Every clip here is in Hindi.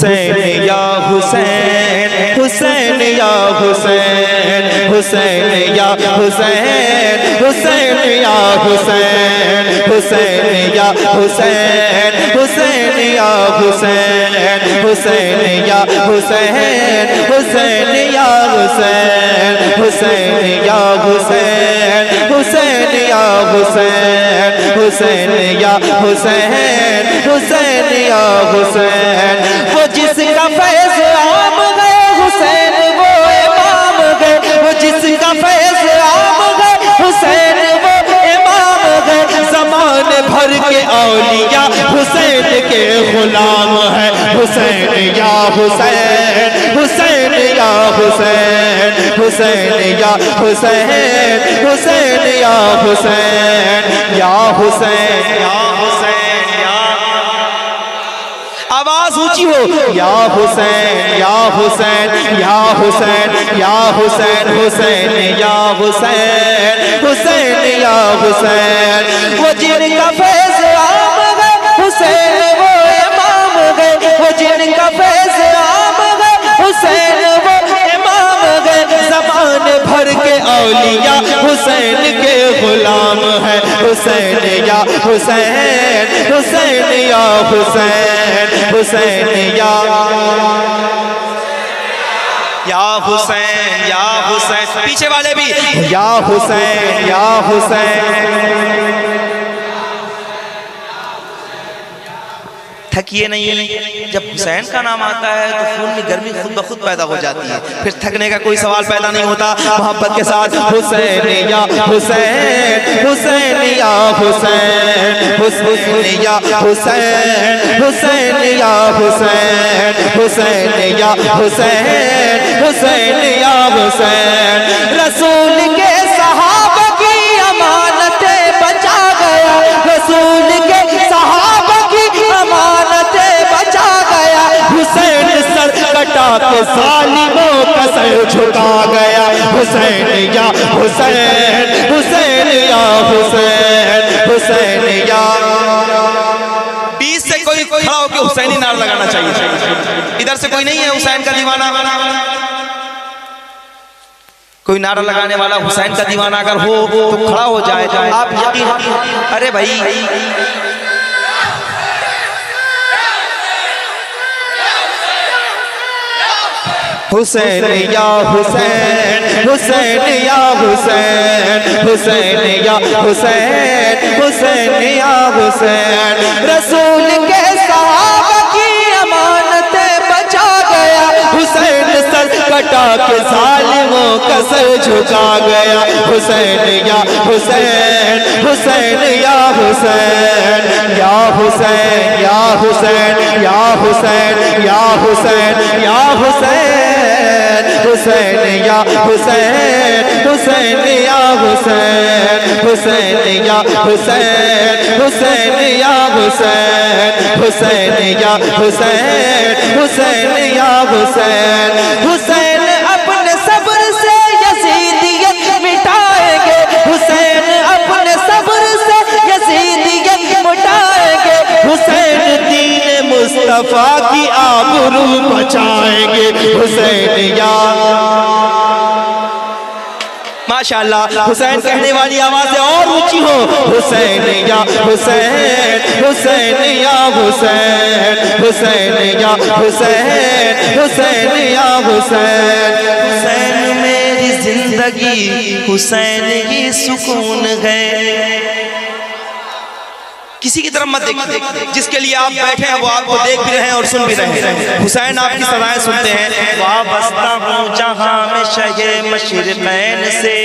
हुसैन या हुसैन, हुसैन या हुसैन, हुसैन या हुसैन, हुसैन या हुसैन, हुसैन या हुसैन, हुसैन या हुसैन, हुसैन या हुसैन, हुसैन या हुसैन, हुसैन या हुसैन, हुसैन या हुसैन, हुसैन या हुसैन, हुसैन या हुसैन। वो जिसका फैज़ आम गए हुसैन वो इमाम गए, वो जिसका फैज़ आम गए हुसैन वो इमाम गए। ज़माने भर के औलिया हुसैन के गुलाम है। हुसैन या हुसैन, हुसैन या हुसैन, हुसैन या हुसैन, हुसैन या हुसैन, या हुसैन या हुसैन या। आवाज ऊंची हो, या हुसैन या हुसैन या हुसैन या हुसैन, हुसैन या हुसैन, हुसैन या हुसैन। वो जिनका फैज़ आम गए हुसैन वो इमाम गए, वो जिनका फैज़ आम गए हुसैन वो इमाम गए। ज़माने भर के औलिया हुसैन के गुलाम है। हुसैन या हुसैन, हुसैन या हुसैन, हुसैन या हुसैन या हुसैन। पीछे वाले भी या हुसैन या हुसैन। थकिए नहीं। जब हुसैन का नाम आता है तो खून में गर्मी खुद ब खुद पैदा हो जाती है, फिर थकने का कोई सवाल पैदा नहीं होता। मोहब्बत के साथ हुसैन या हुसैन, हुसैन या हुसैन, हुसैन या हुसैन, हुसैन या हुसैन, हुसैन या हुसैन, हुसैन या हुसैन। रसूल के सहाबा की अमानतें बचा गया, रसूल के सहाबा की अमानतें बचा गया। हुसैन सर कटा के जालिमों का सर झुका गया। हुसैन या हुसैन, हुसैन या हुसैन, हुसैन या। 20 से कोई खड़ा होकर हुसैनी नारा लगाना चाहिए। इधर से कोई नहीं है हुसैन का दीवाना? कोई नारा लगाने वाला हुसैन का दीवाना अगर हो तो खड़ा हो जाए। आप यकीन, अरे भाई हुसैन या हुसैन, हुसैन या हुसैन, हुसैन या हुसैन, हुसैन या हुसैन। रसूल के सहाबा की अमानतें बचा गया। हुसैन सर कटा के जालिमों का सर झुका गया। हुसैन या हुसैन, हुसैन या हुसैन, या हुसैन या हुसैन, या हुसैन या हुसैन, या हुसैन, हुसैन या हुसैन, हुसैन या हुसैन, हुसैन या हुसैन, हुसैन या हुसैन, हुसैन या हुसैन, हुसैन या हुसैन। हुसैन अपने सब्र से यजीदियत मिटाएंगे, हुसैन अपने सब्र से यजीदियत मिटाएंगे। हुसैन दीन मुस्तफा की आबरू बचाएंगे। हुसैन या माशाअल्लाह। हुसैन कहने वाली आवाज़ें और ऊंची हो। हुसैन या हुसैन, हुसैन या हुसैन, हुसैन या हुसैन, हुसैन या हुसैन। हुसैन मेरी जिंदगी, हुसैन ही सुकून है। किसी की तरफ मत देखिए, जिसके लिए आप बैठे हैं वो आपको देख भी रहे हैं और सुन भी रहे हैं। हुसैन आपकी सदाएं सुनते हैं। वाबस्ता हूँ जहाँ में शहे मशरिक़ैन से,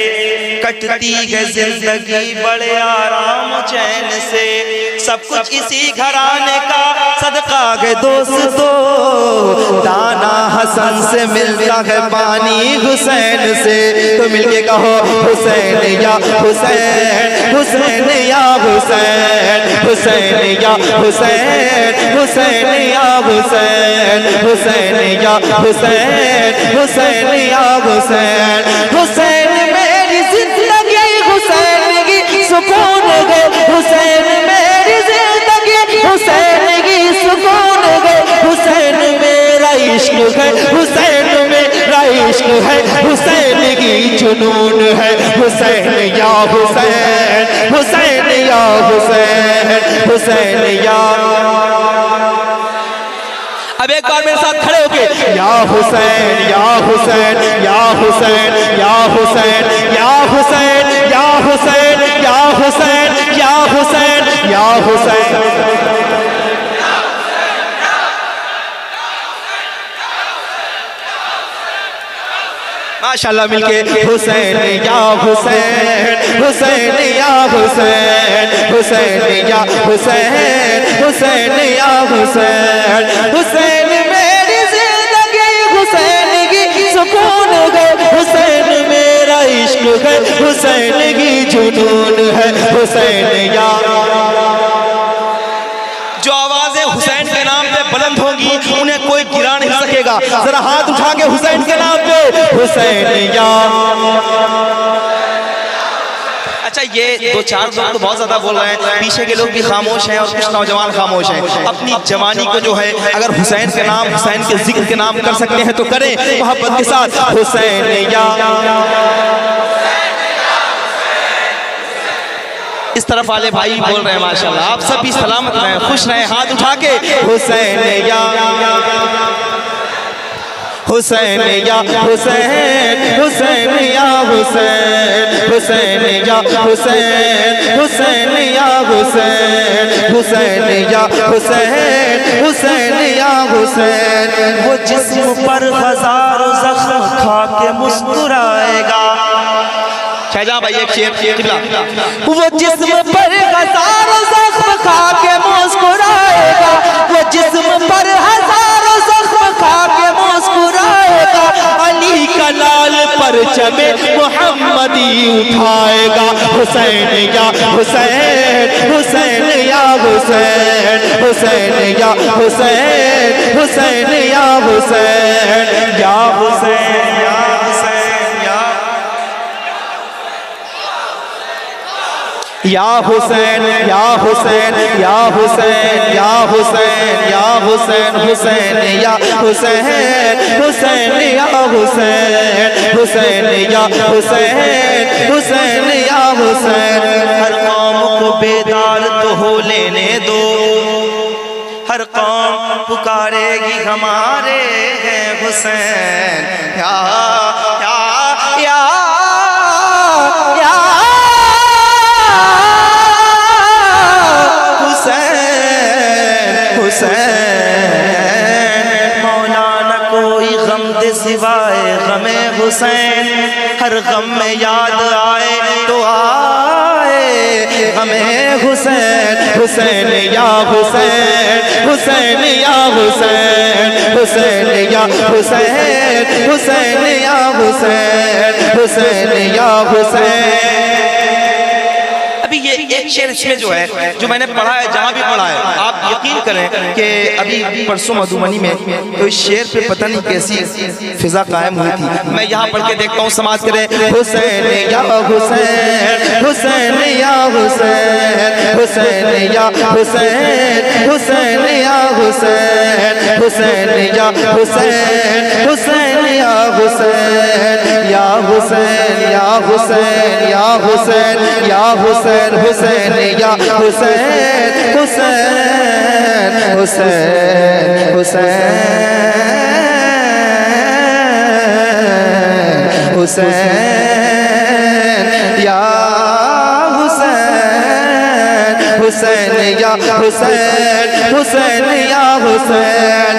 कटती है जिंदगी बड़े आराम चैन से। सब कुछ इसी घराने का सदका है दोस्तों, दाना हसन से मिलता है पानी हुसैन से। तो मिलके कहो हुसैन या हुसैन, हुसैन या हुसैन, हुसैन या हुसैन, हुसैन या हुसैन, हुसैन या हुसैन, हुसैन या हुसैन। हुसैन मेरी जिंदगी, हुसैन की सुकून गए। हुसैन मेरी जिंदगी, हुसैन की सुकून गए। हुसैन मेरी है, हुसैन मेरा इश्क है, हुसैन की जुनून है। हुसैन या हुसैन, हुसैन या हुसैन, हुसैन या। अब एक बार मेरे साथ खड़े होके या हुसैन या हुसैन या हुसैन या हुसैन या हुसैन या हुसैन या हुसैन या हुसैन या हुसैन। माशाल्लाह मिलके हुसैन या हुसैन, हुसैन या हुसैन, हुसैन या हुसैन, हुसैन या हुसैन। हुसैन मेरी जिंदगी, हुसैन की सुकून है, हुसैन मेरा इश्क है, हुसैन की जुनून है। हुसैन या। जो आवाजें हुसैन के नाम पे बुलंद होंगी उन्हें कोई गिरा नहीं सकेगा। जरा हाथ उठा के हुसैन के नाम पे हुसैन या। अच्छा ये दो चार लोग तो बहुत ज्यादा बोल रहे हैं, पीछे के लोग भी खामोश हैं और कुछ नौजवान खामोश हैं। अपनी जवानी को जो है अगर हुसैन के नाम, हुसैन के जिक्र के नाम कर सकते हैं तो करें मोहब्बत के साथ। हुसैन या। इस तरफ वाले भाई बोल रहे हैं माशाल्लाह, आप सब भी सलामत रहें, खुश रहें, हाथ उठा के हुसैन या। हुसैन या हुसैन, हुसैन या हुसैन, हुसैन या हुसैन, हुसैन या हुसैन, हुसैन या हुसैन, हुसैन या हुसैन। वो जिस्म पर हजारों जख्म खा के मुस्कुराएगा। शाहजहां भाई एक शेर किबला। वो जिस्म पर हजारों जख्म खा के मुस्कुराएगा, वो जिस्म पर हजारों जख्म खा के मुस्कुराएगा। अली का लाल परचमे मोहम्मदी उठाएगा। हुसैन या हुसैन, हुसैन या हुसैन, हुसैन या हुसैन, हुसैन या हुसैन या हुसैन या या हुसैन या हुसैन या हुसैन या हुसैन या हुसैन, हुसैन या हुसैन, हुसैन या हुसैन, हुसैन या हुसैन, हुसैन या हुसैन। हर कौम को बेदार तो हो लेने दो, हर कौम पुकारेगी हमारे हैं हुसैन या या या या। मौलाना कोई गम दे सिवाय गमे हुसैन, हर गम में याद आए तो आए हमें हुसैन। हुसैन या हुसैन, हुसैन या हुसैन, हुसैन या हुसैन, हुसैन या हुसैन, हुसैन या हुसैन। अभी ये एक शेर इसमें जो है, जो मैंने पढ़ा है, जहाँ भी पढ़ा है, आप यकीन करें कि अभी परसों मधुबनी में तो इस शेर पे पता नहीं कैसी फिजा कायम हुई थी। मैं यहाँ पढ़ के देखता हूँ, समाज करें हुसैन या हुसैन, हुसैन या हुसैन, हुसैन या हुसैन, हुसैन या हुसैन, हुसैन या हुसैन, हुसैन या हुसैन या हुसैन या हुसैन या हुसैन या हुसैन, हुसैन या हुसैन, हुसैन, हुसैन, हुसैन, हुसैन या हुसैन, हुसैन या हुसैन, हुसैन या हुसैन।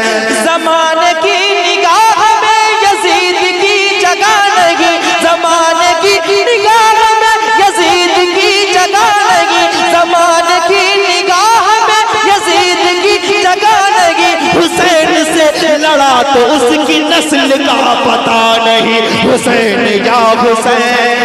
ज़माने की निगाह में यज़ीद की जगह नहीं, ज़माने की निगाह में यज़ीद की जगह नहीं, ज़माने की निगाह में यज़ीद की जगह नहीं। हुसैन से लड़ा तो उसकी नस्ल का पता नहीं। हुसैन या हुसैन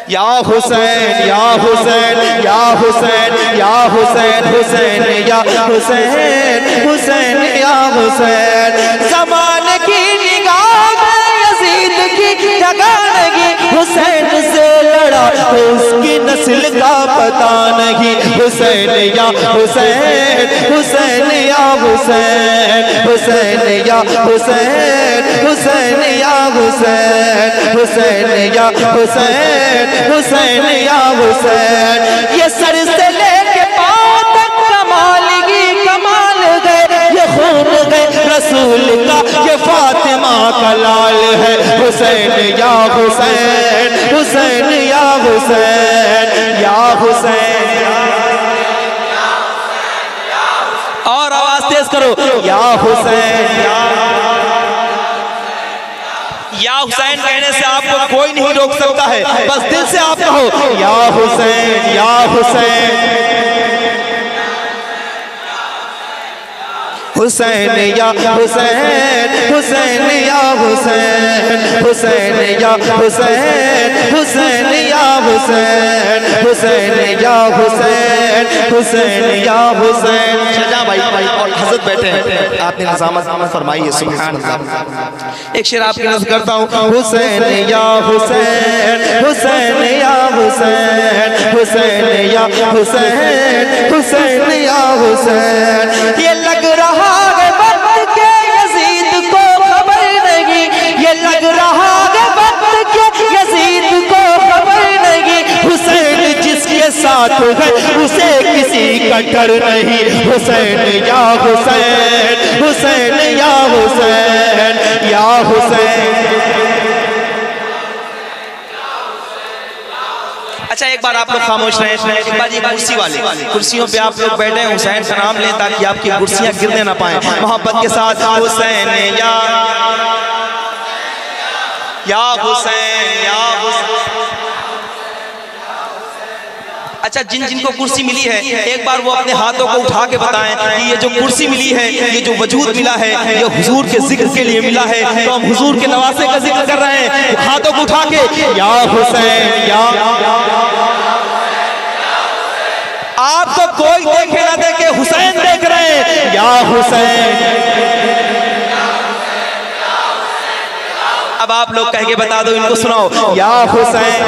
या हुसैन या हुसैन या हुसैन या हुसैन, हुसैन या हुसैन, हुसैन या हुसैन। ज़माने की निगाह में यज़ीद की जगह नहीं, हुसैन से लड़ा तो उसकी नस्ल का पता नहीं। हुसैन या हुसैन, हुसैन या हुसैन, हुसैन या हुसैन, हुसैन या हुसैन, हुसैन या हुसैन, हुसैन या हुसैन। ये सर से लेके पाँव तक कमाल ही कमाल गए, ये खून गए रसूल का, ये फातिमा का लाल है। हुसैन या हुसैन, हुसैन या हुसैन, या हुसैन। और आवाज तेज करो, या हुसैन, या हुसैन कहने से आपको कोई नहीं रोक सकता है, बस दिल से आप कहो या हुसैन, या हुसैन, हुसैन या हुसैन, हुसैन या हुसैन, हुसैन या हुसैन, हुसैन या हुसैन, हुसैन या हुसैन, हुसैन या हुसैन। शाहजहां भाई और हजरत बैठे हैं, आपने निज़ामत फरमाई है। सुभान अल्लाह। एक शेर आपकी नज़र करता हूँ। हुसैन या हुसैन, हुसैन या हुसैन, हुसैन या हुसैन, हुसैन या हुसैन। ये लग रहा है वक्त के यजीद को खबर नहीं, ये लग रहा है वक्त के यजीद को खबर नहीं। हुसैन जिसके साथ है उसे किसी का डर नहीं। हुसैन या हुसैन, हुसैन या हुसैन, या हुसैन। अच्छा एक बार आप लोग खामोश रहे, एक बार ये कुर्सी वाले कुर्सियों पे आप लोग बैठे, हुसैन का नाम लें ताकि आपकी कुर्सियां गिरने ना पाए। मोहब्बत के साथ हुसैन या हुसैन, या हुसैन। अच्छा जिन जिनको कुर्सी मिली है एक बार वो अपने हाथों को उठा के बताएं कि ये जो कुर्सी मिली है, ये जो वजूद मिला है, ये हुजूर के जिक्र के लिए मिला है। तो हम हुजूर के नवासे का जिक्र कर रहे हैं, हाथों को उठा के या हुसैन, या आपको कोई देखे ना देखे, हुसैन देख रहे हैं, या हुसैन। अब आप लोग कह के बता दो, इनको सुनाओ, या हुसैन,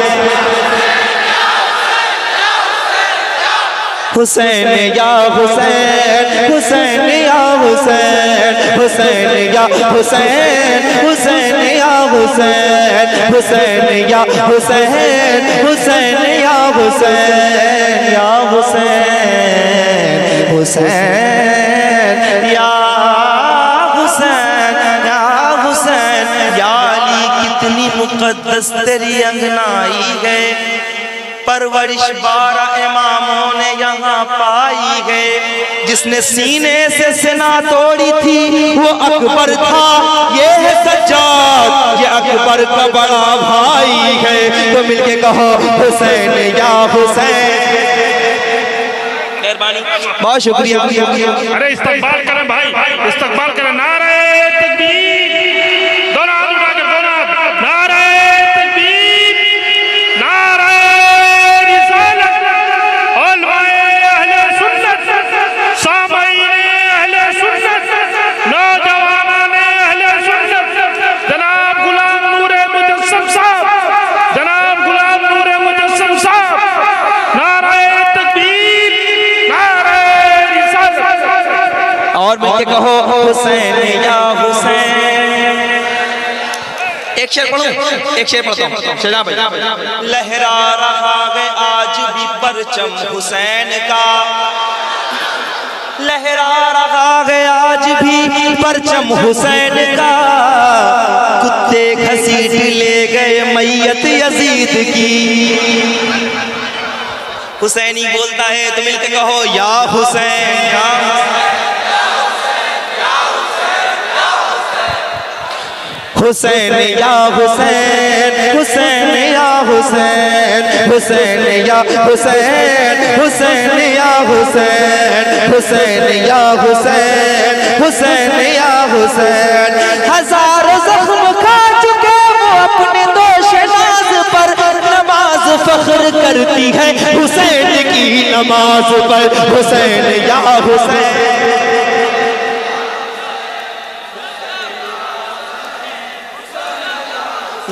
हुसैन या हुसैन, हुसैन या हुसैन, हुसैन या हुसैन, हुसैन या हुसैन, हुसैन या हुसैन, हुसैन या हुसैन, या हुसैन, हुसैन या हुसैन, या हुसैन। या अली कितनी मुक़द्दस तेरी अंगनाई है, परवरिश 12 इमामों ने यहाँ पाई है। जिसने सीने से सिना तोड़ी थी वो अकबर था, ये है सज्जाद, ये अकबर का बड़ा भाई है। तो मिलके कहो हुसैन या हुसैन। मेहरबानी, बहुत शुक्रिया। अरे इस्तकबाल करें भाई, इस्तकबाल करें। नारे तकबीर, दोनों हाथ उठा कर, दोनों हाथ। नारे तकबीर, नारे रिसालत, उलमाए अहले सुन्नत, सामईने अहले सुन्नत, नौजवानाने अहले सुन्नत, जनाब गुलाम नूरे मुजस्सम साहब, जनाब गुलाम नूरे मुजस्सम साहब। नारे तकबीर, नारे रिसालत। और मिलके कहो हुसैन या हुसैन। एक शेर पढ़ूं, एक शेर पढ़ता हूं। शाहजहां भाई। लहरा रहा है आज भी परचम हुसैन का, लहरा रहा है आज भी परचम हुसैन का। कुत्ते घसीट ले गए मैयत यजीद की। हुसैनी बोलता है तो मिलके कहो या हुसैन, या हुसैन या हुसैन, हुसैन या हुसैन, हुसैन या हुसैन, हुसैन या हुसैन, हुसैन या हुसैन, हुसैन या हुसैन। हजारों जख्म खा चुके वो अपने दोष नाज पर, नमाज फख्र करती है हुसैन की नमाज पर। हुसैन या हुसैन।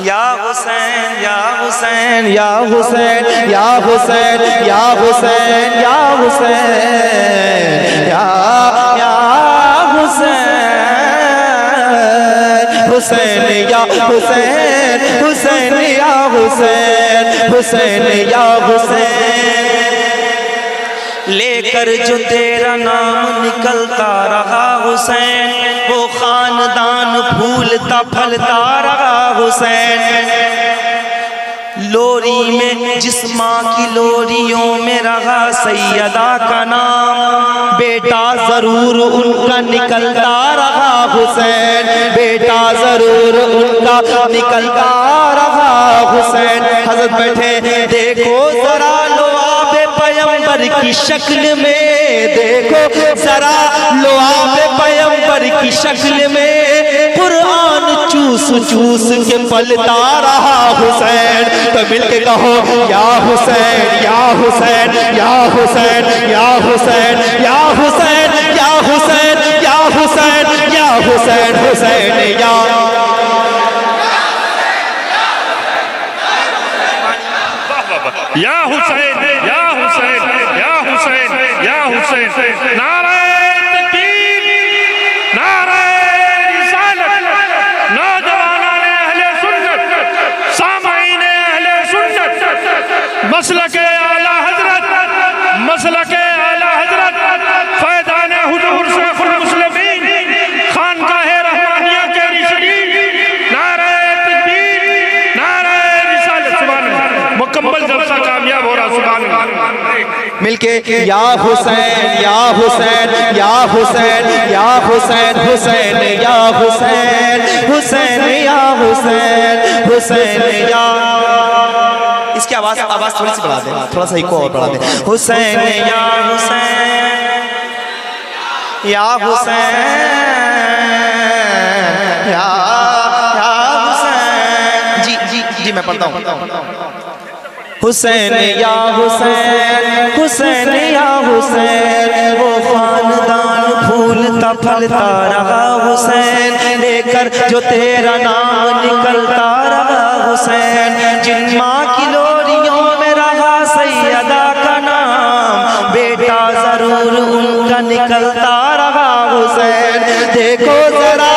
या हुसैन या हुसैन या हुसैन या हुसैन या हुसैन या हुसैन या हुसैन हुसैन या हुसैन हुसैन या हुसैन हुसैन या हुसैन लेकर जो तेरा नाम निकलता रहा हुसैन वो खानदान फूलता फलता रहा हुसैन लोरी में जिस माँ की लोरियों में रहा सैयदा का नाम बेटा जरूर उनका निकलता रहा हुसैन बेटा जरूर उनका निकलता रहा हुसैन हज़रत बैठे देखो जरा लुआबे पैगंबर की शक्ल में देखो जरा लुआबे पैगंबर की शक्ल में कुरान चूस चूस के पलता रहा हुसैन तो मिलके कहो या हुसैन या हुसैन या हुसैन या हुसैन या हुसैन या हुसैन या हुसैन या हुसैन हुसैन या या हुसैन या हुसैन या हुसैन या हुसैन नारे तकबीर नारे रिसालत नौजवानाने अहले सुन्नत सामाईने अहले सुन्नत मसलके आला हजरत मसलके आला हजरत फैज़ाने हुजूर शेखुल मुस्लिमीन खानकाहे रहमानिया के रिशदीन नारे तकबीर नारे रिसालत सुभान अल्लाह मुकम्मल जलसा कामयाब हो रहा सुभान अल्लाह मिलके या हुसैन या हुसैन या हुसैन या हुसैन हुसैन या हुसैन हुसैन या हुसैन हुसैन या इसकी आवाज थोड़ी सी बढ़ा दे थोड़ा सा इको और बढ़ा दे हुसैन या हुसैन या हुसैन या हुसैन जी जी जी मैं पढ़ता हूँ हुसैन या हुसैन हुसैन या हुसैन वो खानदान फूलता फलता रहा हुसैन लेकर जो तेरा नाम निकलता रहा हुसैन जिन माँ की लोरियों में रहा सैयदा का नाम बेटा जरूर उनका निकलता रहा हुसैन देखो जरा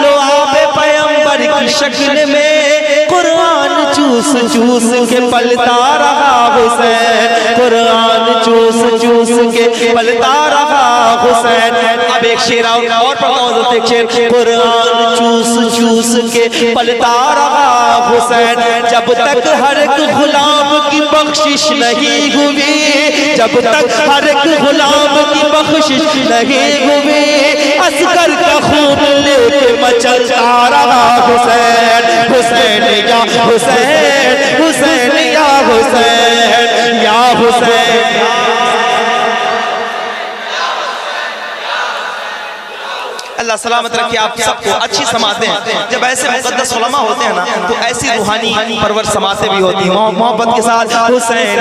लुआबे पैगंबर की शक्ल में कुरान चूस चूस के पलता रहा हुसैन कुरान चूस चूस के पलता रहा हुसैन अब एक शेर और पढ़ता हूँ एक शेर कुरान चूस चूस के पलता रहा हुसैन जब तक हर एक गुलाम की बख्शिश नहीं हुई जब तक हर एक गुलाम की बख्शिश नहीं हुई असगर का खून लेके मचलता रहा हुसैन हुसैन या हुसैन हुसैन या हुसैन या हुसैन अल्लाह सलामत रखे आप सबको अच्छी समातें जब ऐसे मुकद्दस उलमा होते हैं ना तो ऐसी रूहानी परवर समातें भी होती हैं मोहब्बत के साथ हुसैन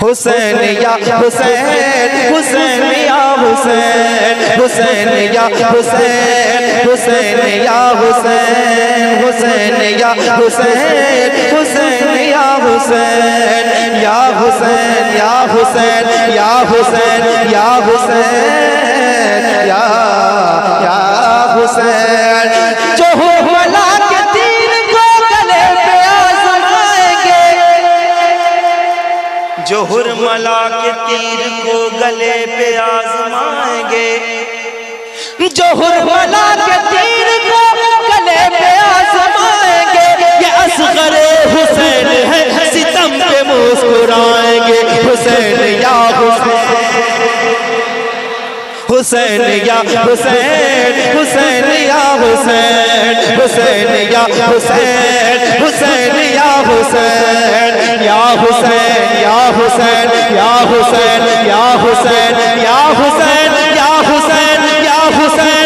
हुसैन या हुसैन हुसैन या हुसैन हुसैन या हुसैन हुसैन या हुसैन हुसैन या हुसैन हुसैन या हुसैन या हुसैन या हुसैन या हुसैन या हुसैन या हुसैन जो हुमला के तीर को गले पे आजमाएंगे जो हुरमला के तीर को गले पे आजमाएंगे जो हुरमला के तीर को गले पे आजमाएंगे ये असगरे हुसैन है सितम पे मुस्कुराएंगे हुसैन या हुसैन हुसैन या हुसैन हुसैन या हुसैन हुसैन या हुसैन हुसैन या हुसैन या हुसैन या हुसैन या हुसैन या हुसैन या हुसैन या हुसैन या हुसैन